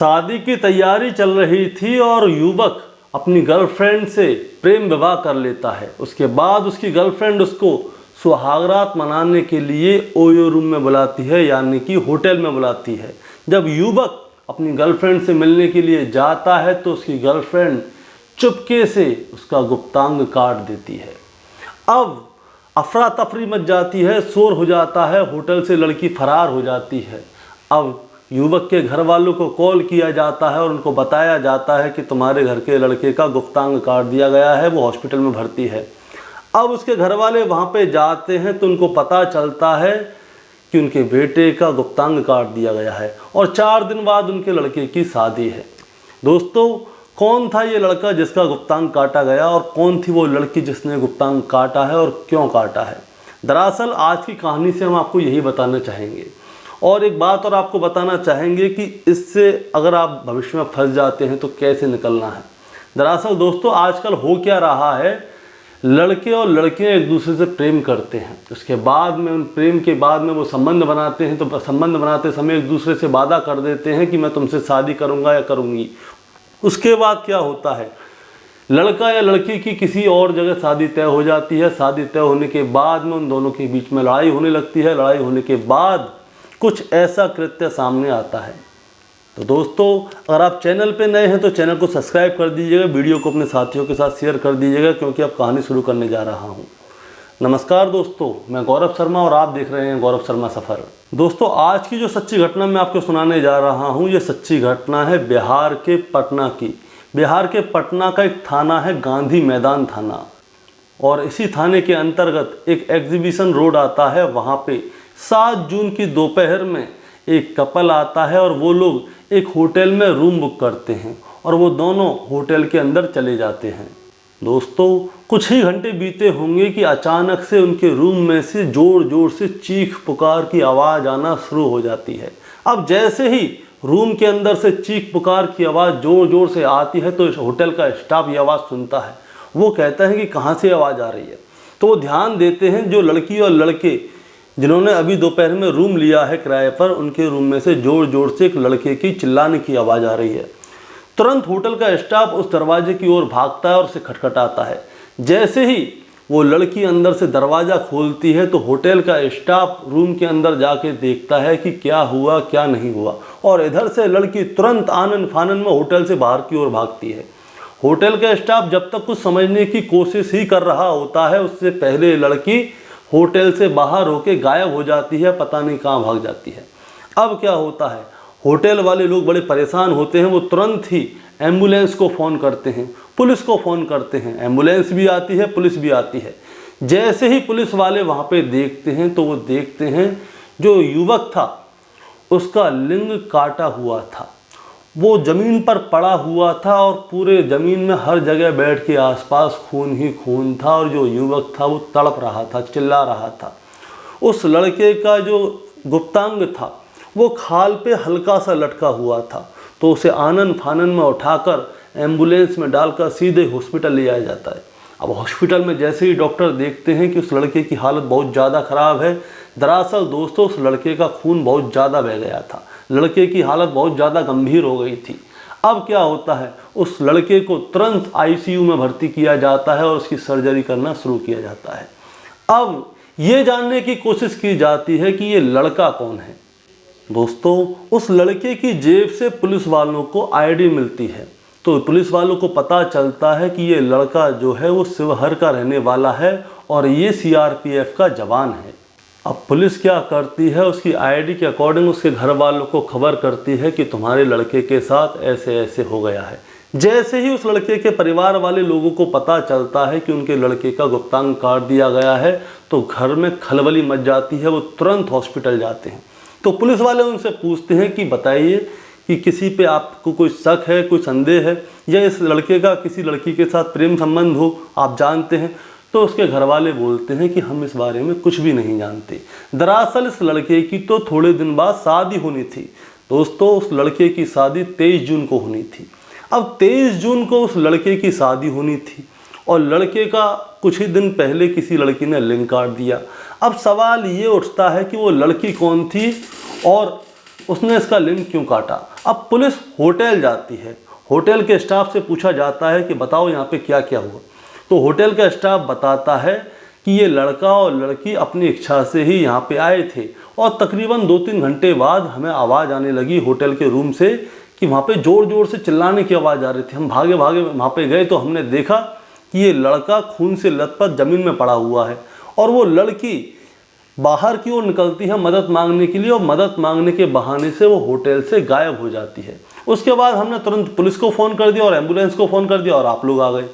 शादी की तैयारी चल रही थी और युवक अपनी गर्लफ्रेंड से प्रेम विवाह कर लेता है। उसके बाद उसकी गर्लफ्रेंड उसको सुहागरात मनाने के लिए ओयो रूम में बुलाती है, यानी कि होटल में बुलाती है। जब युवक अपनी गर्लफ्रेंड से मिलने के लिए जाता है तो उसकी गर्लफ्रेंड चुपके से उसका गुप्तांग काट देती है। अब अफरा तफरी मच जाती है, शोर हो जाता है, होटल से लड़की फरार हो जाती है। अब युवक के घर वालों को कॉल किया जाता है और उनको बताया जाता है कि तुम्हारे घर के लड़के का गुप्तांग काट दिया गया है, वो हॉस्पिटल में भर्ती है। अब उसके घर वाले वहाँ पे जाते हैं तो उनको पता चलता है कि उनके बेटे का गुप्तांग काट दिया गया है और 4 दिन बाद उनके लड़के की शादी है। दोस्तों, कौन था ये लड़का जिसका गुप्तांग काटा गया और कौन थी वो लड़की जिसने गुप्तांग काटा है और क्यों काटा है? दरअसल आज की कहानी से हम आपको यही बताना चाहेंगे। और एक बात और आपको बताना चाहेंगे कि इससे अगर आप भविष्य में फंस जाते हैं तो कैसे निकलना है। दरअसल दोस्तों, आजकल हो क्या रहा है, लड़के और लड़कियां एक दूसरे से प्रेम करते हैं, उसके बाद में उन प्रेम के बाद में वो संबंध बनाते हैं तो संबंध बनाते समय एक दूसरे से वादा कर देते हैं कि मैं तुमसे शादी करूंगा या करूंगी। उसके बाद क्या होता है, लड़का या लड़की की किसी और जगह शादी तय हो जाती है। शादी तय होने के बाद में उन दोनों के बीच में लड़ाई होने लगती है। लड़ाई होने के बाद कुछ ऐसा कृत्य सामने आता है। तो दोस्तों, अगर आप चैनल पे नए हैं तो चैनल को सब्सक्राइब कर दीजिएगा, वीडियो को अपने साथियों के साथ शेयर कर दीजिएगा, क्योंकि अब कहानी शुरू करने जा रहा हूँ। नमस्कार दोस्तों, मैं गौरव शर्मा और आप देख रहे हैं गौरव शर्मा सफ़र। दोस्तों, आज की जो सच्ची घटना मैं आपको सुनाने जा रहा हूँ, ये सच्ची घटना है बिहार के पटना की। बिहार के पटना का एक थाना है गांधी मैदान थाना, और इसी थाने के अंतर्गत एक एग्जीबिशन रोड आता है। वहाँ पे 7 जून की दोपहर में एक कपल आता है और वो लोग एक होटल में रूम बुक करते हैं और वो दोनों होटल के अंदर चले जाते हैं। दोस्तों, कुछ ही घंटे बीते होंगे कि अचानक से उनके रूम में से ज़ोर ज़ोर से चीख पुकार की आवाज़ आना शुरू हो जाती है। अब जैसे ही रूम के अंदर से चीख पुकार की आवाज़ ज़ोर ज़ोर से आती है तो इस होटल का स्टाफ ये आवाज़ सुनता है। वो कहता है कि कहाँ से आवाज़ आ रही है। तो वो ध्यान देते हैं, जो लड़की और लड़के जिन्होंने अभी दोपहर में रूम लिया है किराए पर, उनके रूम में से ज़ोर ज़ोर से एक लड़के की चिल्लाने की आवाज़ आ रही है। तुरंत होटल का स्टाफ उस दरवाजे की ओर भागता है और उसे खटखटाता है। जैसे ही वो लड़की अंदर से दरवाज़ा खोलती है तो होटल का स्टाफ रूम के अंदर जाके देखता है कि क्या हुआ क्या नहीं हुआ, और इधर से लड़की तुरंत आनन फानन में होटल से बाहर की ओर भागती है। होटल का स्टाफ जब तक कुछ समझने की कोशिश ही कर रहा होता है, उससे पहले लड़की होटल से बाहर होके गायब हो जाती है, पता नहीं कहाँ भाग जाती है। अब क्या होता है, होटल वाले लोग बड़े परेशान होते हैं। वो तुरंत ही एम्बुलेंस को फ़ोन करते हैं, पुलिस को फ़ोन करते हैं। एम्बुलेंस भी आती है, पुलिस भी आती है। जैसे ही पुलिस वाले वहाँ पे देखते हैं तो वो देखते हैं जो युवक था उसका लिंग काटा हुआ था, वो ज़मीन पर पड़ा हुआ था और पूरे ज़मीन में हर जगह बैठ के आसपास खून ही खून था, और जो युवक था वो तड़प रहा था, चिल्ला रहा था। उस लड़के का जो गुप्तांग था वो खाल पे हल्का सा लटका हुआ था, तो उसे आनन फानन में उठाकर एम्बुलेंस में डालकर सीधे हॉस्पिटल ले जाया जाता है। अब हॉस्पिटल में जैसे ही डॉक्टर देखते हैं कि उस लड़के की हालत बहुत ज़्यादा ख़राब है। दरअसल दोस्तों, उस लड़के का खून बहुत ज़्यादा बह गया था, लड़के की हालत बहुत ज़्यादा गंभीर हो गई थी। अब क्या होता है, उस लड़के को तुरंत आईसीयू में भर्ती किया जाता है और उसकी सर्जरी करना शुरू किया जाता है। अब ये जानने की कोशिश की जाती है कि ये लड़का कौन है। दोस्तों, उस लड़के की जेब से पुलिस वालों को आईडी मिलती है, तो पुलिस वालों को पता चलता है कि ये लड़का जो है वो शिवहर का रहने वाला है और ये सीआरपीएफ का जवान है। अब पुलिस क्या करती है, उसकी आईडी के अकॉर्डिंग उसके घर वालों को खबर करती है कि तुम्हारे लड़के के साथ ऐसे ऐसे हो गया है। जैसे ही उस लड़के के परिवार वाले लोगों को पता चलता है कि उनके लड़के का गुप्तांग काट दिया गया है तो घर में खलबली मच जाती है। वो तुरंत हॉस्पिटल जाते हैं। तो पुलिस वाले उनसे पूछते हैं कि बताइए कि किसी पे आपको कोई शक है, कोई संदेह है, या इस लड़के का किसी लड़की के साथ प्रेम संबंध हो, आप जानते हैं? तो उसके घर वाले बोलते हैं कि हम इस बारे में कुछ भी नहीं जानते। दरअसल इस लड़के की तो थोड़े दिन बाद शादी होनी थी। दोस्तों, उस लड़के की शादी 23 जून को होनी थी। अब 23 जून को उस लड़के की शादी होनी थी और लड़के का कुछ ही दिन पहले किसी लड़की ने लिंग काट दिया। अब सवाल ये उठता है कि वो लड़की कौन थी और उसने इसका लिंक क्यों काटा। अब पुलिस होटल जाती है, होटल के स्टाफ से पूछा जाता है कि बताओ यहाँ पे क्या क्या हुआ। तो होटल का स्टाफ बताता है कि ये लड़का और लड़की अपनी इच्छा से ही यहाँ पे आए थे और तकरीबन 2-3 घंटे बाद हमें आवाज़ आने लगी होटल के रूम से कि वहाँ पे ज़ोर ज़ोर से चिल्लाने की आवाज़ आ रही थी। हम भागे भागे वहाँ पे गए तो हमने देखा कि ये लड़का खून से लथपथ ज़मीन में पड़ा हुआ है और वो लड़की बाहर की ओर निकलती है मदद मांगने के लिए और मदद मांगने के बहाने से वो होटल से गायब हो जाती है। उसके बाद हमने तुरंत पुलिस को फ़ोन कर दिया और एम्बुलेंस को फ़ोन कर दिया और आप लोग आ गए।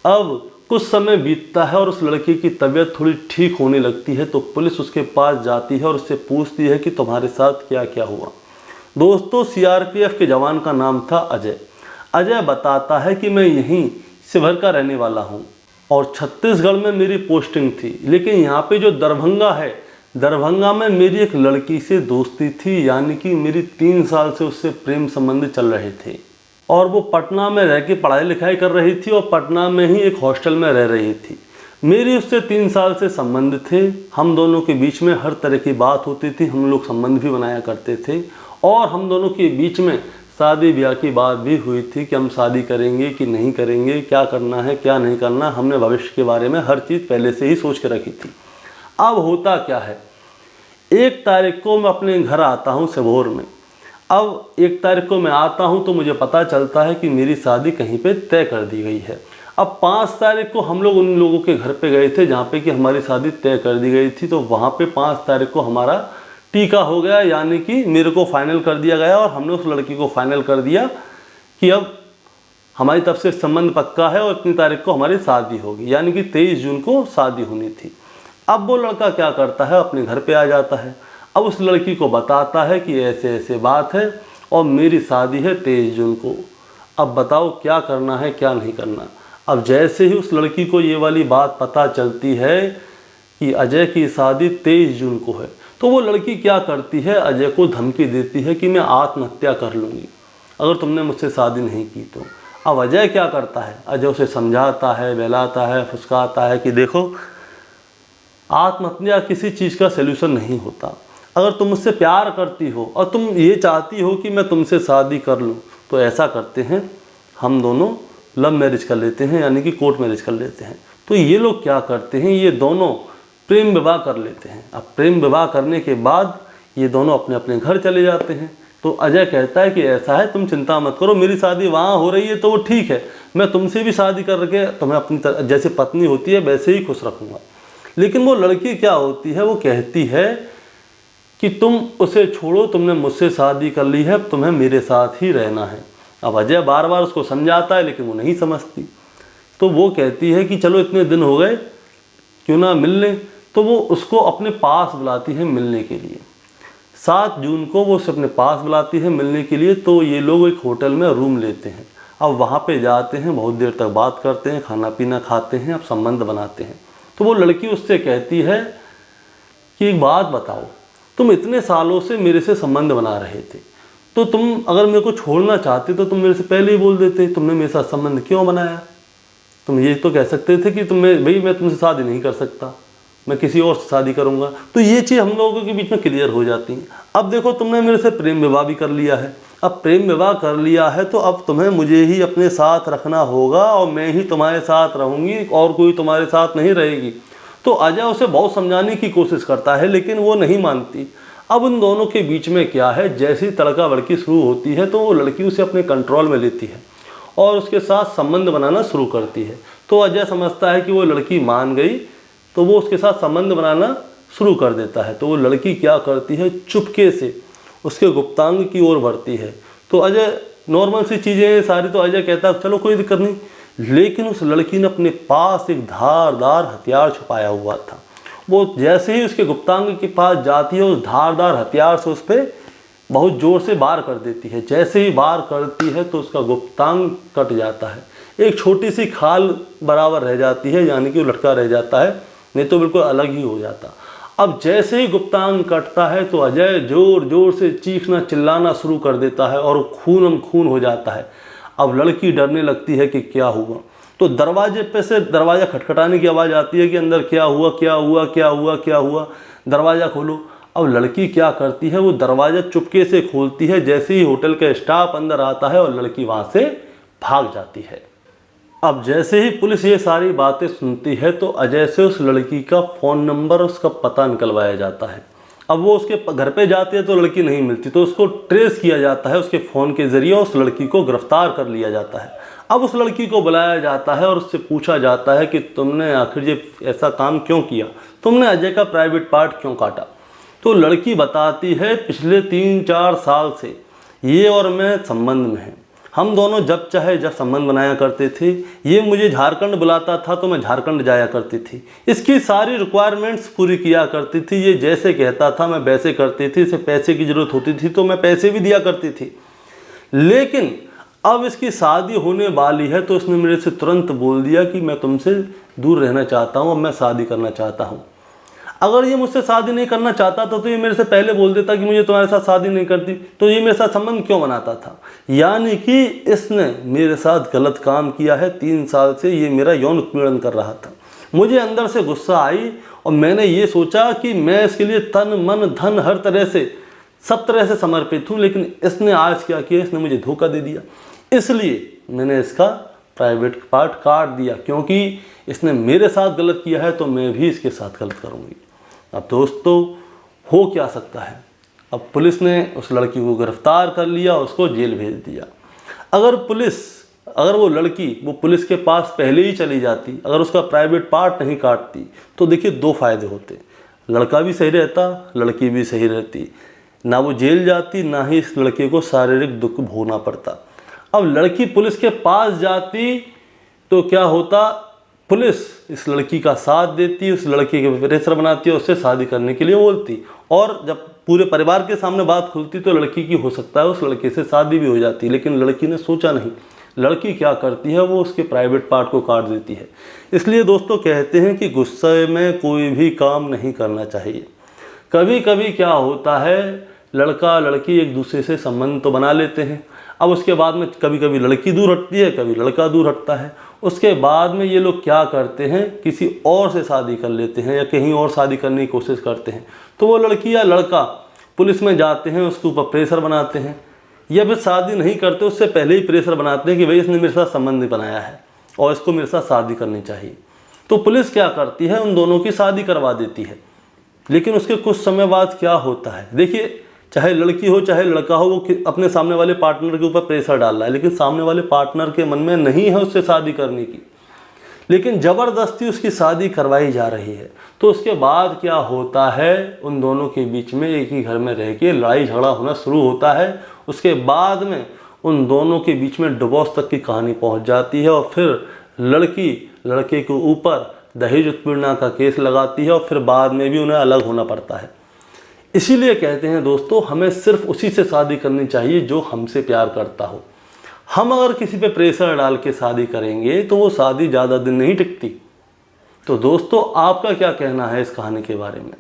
अब कुछ समय बीतता है और उस लड़की की तबीयत थोड़ी ठीक होने लगती है तो पुलिस उसके पास जाती है और उससे पूछती है कि तुम्हारे साथ क्या क्या हुआ। दोस्तों, सीआरपीएफ के जवान का नाम था अजय। अजय बताता है कि मैं यहीं शिवहर का रहने वाला हूँ और छत्तीसगढ़ में मेरी पोस्टिंग थी, लेकिन यहाँ पे जो दरभंगा है, दरभंगा में मेरी एक लड़की से दोस्ती थी, यानी कि मेरी 3 साल से उससे प्रेम संबंध चल रहे थे और वो पटना में रह के पढ़ाई लिखाई कर रही थी और पटना में ही एक हॉस्टल में रह रही थी। मेरी उससे 3 साल से संबंध थे, हम दोनों के बीच में हर तरह की बात होती थी, हम लोग संबंध भी बनाया करते थे और हम दोनों के बीच में शादी ब्याह की बात भी हुई थी कि हम शादी करेंगे कि नहीं करेंगे, क्या करना है क्या नहीं करना। हमने भविष्य के बारे में हर चीज़ पहले से ही सोच के रखी थी। अब होता क्या है, 1 तारीख को मैं अपने घर आता हूँ सीहोर में। अब 1 तारीख को मैं आता हूँ तो मुझे पता चलता है कि मेरी शादी कहीं पे तय कर दी गई है। अब 5 तारीख को हम लोग उन लोगों के घर पे गए थे जहाँ पे कि हमारी शादी तय कर दी गई थी, तो वहाँ पे 5 तारीख को हमारा टीका हो गया, यानी कि मेरे को फाइनल कर दिया गया और हमने उस लड़की को फाइनल कर दिया कि अब हमारी तरफ से संबंध पक्का है और इतनी तारीख को हमारी शादी होगी, यानी कि 23 जून को शादी होनी थी। अब वो लड़का क्या करता है, अपने घर पे आ जाता है। अब उस लड़की को बताता है कि ऐसे ऐसे बात है और मेरी शादी है 23 जून को, अब बताओ क्या करना है क्या नहीं करना। अब जैसे ही उस लड़की को ये वाली बात पता चलती है कि अजय की शादी 23 जून को है, तो वो लड़की क्या करती है, अजय को धमकी देती है कि मैं आत्महत्या कर लूँगी अगर तुमने मुझसे शादी नहीं की तो। अब अजय क्या करता है, अजय उसे समझाता है, बहलाता है, फुसकाता है कि देखो आत्महत्या किसी चीज़ का सलूशन नहीं होता। अगर तुम मुझसे प्यार करती हो और तुम ये चाहती हो कि मैं तुमसे शादी कर लूँ तो ऐसा करते हैं, हम दोनों लव मैरिज कर लेते हैं, यानी कि कोर्ट मैरिज कर लेते हैं। तो ये लोग क्या करते हैं, ये दोनों प्रेम विवाह कर लेते हैं। अब प्रेम विवाह करने के बाद ये दोनों अपने अपने घर चले जाते हैं। तो अजय कहता है कि ऐसा है, तुम चिंता मत करो, मेरी शादी वहाँ हो रही है तो वो ठीक है, मैं तुमसे भी शादी करके तुम्हें अपनी जैसे पत्नी होती है वैसे ही खुश रखूँगा। लेकिन वो लड़की क्या होती है, वो कहती है कि तुम उसे छोड़ो, तुमने मुझसे शादी कर ली है, तुम्हें मेरे साथ ही रहना है। अब अजय बार बार उसको समझाता है लेकिन वो नहीं समझती। तो वो कहती है कि चलो इतने दिन हो गए, क्यों ना मिल लें। तो वो उसको अपने पास बुलाती है मिलने के लिए। 7 जून को वो उसे अपने पास बुलाती है मिलने के लिए। तो ये लोग एक होटल में रूम लेते हैं। अब वहाँ पे जाते हैं, बहुत देर तक बात करते हैं, खाना पीना खाते हैं, अब संबंध बनाते हैं। तो वो लड़की उससे कहती है कि एक बात बताओ, तुम इतने सालों से मेरे से संबंध बना रहे थे, तो तुम अगर मेरे को छोड़ना चाहते तो तुम मेरे से पहले ही बोल देते, तुमने मेरे साथ संबंध क्यों बनाया। तुम ये तो कह सकते थे कि भाई मैं तुमसे शादी नहीं कर सकता, मैं किसी और से शादी करूंगा। तो ये चीज़ हम लोगों के बीच में क्लियर हो जाती है। अब देखो, तुमने मेरे से प्रेम विवाह भी कर लिया है। अब प्रेम विवाह कर लिया है तो अब तुम्हें मुझे ही अपने साथ रखना होगा और मैं ही तुम्हारे साथ रहूँगी और कोई तुम्हारे साथ नहीं रहेगी। तो अजय उसे बहुत समझाने की कोशिश करता है लेकिन वो नहीं मानती। अब उन दोनों के बीच में क्या है, जैसी तड़का भड़की शुरू होती है तो वो लड़की उसे अपने कंट्रोल में लेती है और उसके साथ संबंध बनाना शुरू करती है। तो अजय समझता है कि वो लड़की मान गई, तो वो उसके साथ संबंध बनाना शुरू कर देता है। तो वो लड़की क्या करती है, चुपके से उसके गुप्तांग की ओर बढ़ती है। तो अजय, नॉर्मल सी चीज़ें सारी, तो अजय कहता है चलो कोई दिक्कत नहीं। लेकिन उस लड़की ने अपने पास एक धारदार हथियार छुपाया हुआ था। वो जैसे ही उसके गुप्तांग के पास जाती है, उस धारदार हथियार से उस पर बहुत ज़ोर से वार कर देती है। जैसे ही वार करती है तो उसका गुप्तांग कट जाता है, एक छोटी सी खाल बराबर रह जाती है, यानी कि वो लटका रह जाता है, नहीं तो बिल्कुल अलग ही हो जाता। अब जैसे ही गुप्तांग कटता है तो अजय ज़ोर ज़ोर से चीखना चिल्लाना शुरू कर देता है और खूनम खून हो जाता है। अब लड़की डरने लगती है कि क्या हुआ। तो दरवाजे पे से दरवाज़ा खटखटाने की आवाज़ आती है कि अंदर क्या हुआ क्या हुआ क्या हुआ क्या हुआ, दरवाज़ा खोलो। अब लड़की क्या करती है, वो दरवाज़ा चुपके से खोलती है। जैसे ही होटल का स्टाफ अंदर आता है और लड़की वहाँ से भाग जाती है। अब जैसे ही पुलिस ये सारी बातें सुनती है तो अजय से उस लड़की का फ़ोन नंबर, उसका पता निकलवाया जाता है। अब वो उसके घर पे जाती है तो लड़की नहीं मिलती, तो उसको ट्रेस किया जाता है उसके फ़ोन के ज़रिए, उस लड़की को गिरफ्तार कर लिया जाता है। अब उस लड़की को बुलाया जाता है और उससे पूछा जाता है कि तुमने आखिर ये ऐसा काम क्यों किया, तुमने अजय का प्राइवेट पार्ट क्यों काटा। तो लड़की बताती है, पिछले 3-4 साल से ये और मैं संबंध में हैं, हम दोनों जब चाहे जब संबंध बनाया करते थे। ये मुझे झारखंड बुलाता था तो मैं झारखंड जाया करती थी, इसकी सारी रिक्वायरमेंट्स पूरी किया करती थी। ये जैसे कहता था मैं वैसे करती थी, इसे पैसे की ज़रूरत होती थी तो मैं पैसे भी दिया करती थी। लेकिन अब इसकी शादी होने वाली है तो उसने मेरे से तुरंत बोल दिया कि मैं तुमसे दूर रहना चाहता हूँ, अब मैं शादी करना चाहता हूँ। अगर ये मुझसे शादी नहीं करना चाहता था तो ये मेरे से पहले बोल देता कि मुझे तुम्हारे साथ शादी नहीं करती, तो ये मेरे साथ संबंध क्यों बनाता था। यानी कि इसने मेरे साथ गलत काम किया है। 3 साल से ये मेरा यौन उत्पीड़न कर रहा था। मुझे अंदर से गुस्सा आई और मैंने ये सोचा कि मैं इसके लिए तन मन धन हर तरह से, सब तरह से समर्पित हूँ। लेकिन इसने आज क्या किया, इसने मुझे धोखा दे दिया। इसलिए मैंने इसका प्राइवेट पार्ट काट दिया, क्योंकि इसने मेरे साथ गलत किया है तो मैं भी इसके साथ गलत करूँगी। अब दोस्तों हो क्या सकता है, अब पुलिस ने उस लड़की को गिरफ्तार कर लिया, उसको जेल भेज दिया। अगर वो लड़की वो पुलिस के पास पहले ही चली जाती, अगर उसका प्राइवेट पार्ट नहीं काटती, तो देखिए 2 फायदे होते। लड़का भी सही रहता, लड़की भी सही रहती, ना वो जेल जाती, ना ही इस लड़के को शारीरिक दुख भोगना पड़ता। अब लड़की पुलिस के पास जाती तो क्या होता, पुलिस इस लड़की का साथ देती, उस लड़की के प्रेशर बनाती है, उससे शादी करने के लिए बोलती, और जब पूरे परिवार के सामने बात खुलती तो लड़की की हो सकता है उस लड़के से शादी भी हो जाती। लेकिन लड़की ने सोचा नहीं, लड़की क्या करती है, वो उसके प्राइवेट पार्ट को काट देती है। इसलिए दोस्तों कहते हैं कि गुस्से में कोई भी काम नहीं करना चाहिए। कभी कभी क्या होता है, लड़का लड़की एक दूसरे से संबंध तो बना लेते हैं, अब उसके बाद में कभी कभी लड़की दूर हटती है, कभी लड़का दूर हटता है। उसके बाद में ये लोग क्या करते हैं, किसी और से शादी कर लेते हैं या कहीं और शादी करने की कोशिश करते हैं। तो वो लड़की या लड़का पुलिस में जाते हैं, उसके ऊपर प्रेशर बनाते हैं, या फिर शादी नहीं करते, उससे पहले ही प्रेशर बनाते हैं कि भाई इसने मेरे साथ संबंध बनाया है और इसको मेरे साथ शादी करनी चाहिए। तो पुलिस क्या करती है, उन दोनों की शादी करवा देती है। लेकिन उसके कुछ समय बाद क्या होता है, देखिए चाहे लड़की हो चाहे लड़का हो, वो अपने सामने वाले पार्टनर के ऊपर प्रेशर डाल रहा है, लेकिन सामने वाले पार्टनर के मन में नहीं है उससे शादी करने की, लेकिन ज़बरदस्ती उसकी शादी करवाई जा रही है। तो उसके बाद क्या होता है, उन दोनों के बीच में एक ही घर में रह के लड़ाई झगड़ा होना शुरू होता है। उसके बाद में उन दोनों के बीच में डिवोर्स तक की कहानी पहुंच जाती है और फिर लड़की लड़के के ऊपर दहेज उत्पीड़न का केस लगाती है और फिर बाद में भी उन्हें अलग होना पड़ता है। इसीलिए कहते हैं दोस्तों, हमें सिर्फ उसी से शादी करनी चाहिए जो हमसे प्यार करता हो। हम अगर किसी पे प्रेशर डाल के शादी करेंगे तो वो शादी ज़्यादा दिन नहीं टिकती। तो दोस्तों आपका क्या कहना है इस कहानी के बारे में,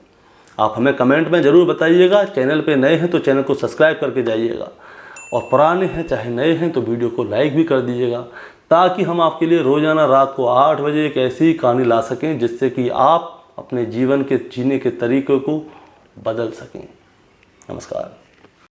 आप हमें कमेंट में ज़रूर बताइएगा। चैनल पे नए हैं तो चैनल को सब्सक्राइब करके जाइएगा, और पुराने हैं चाहे नए हैं तो वीडियो को लाइक भी कर दीजिएगा, ताकि हम आपके लिए रोज़ाना रात को 8 बजे एक ऐसी कहानी ला सकें जिससे कि आप अपने जीवन के जीने के तरीक़े को बदल सकें। नमस्कार।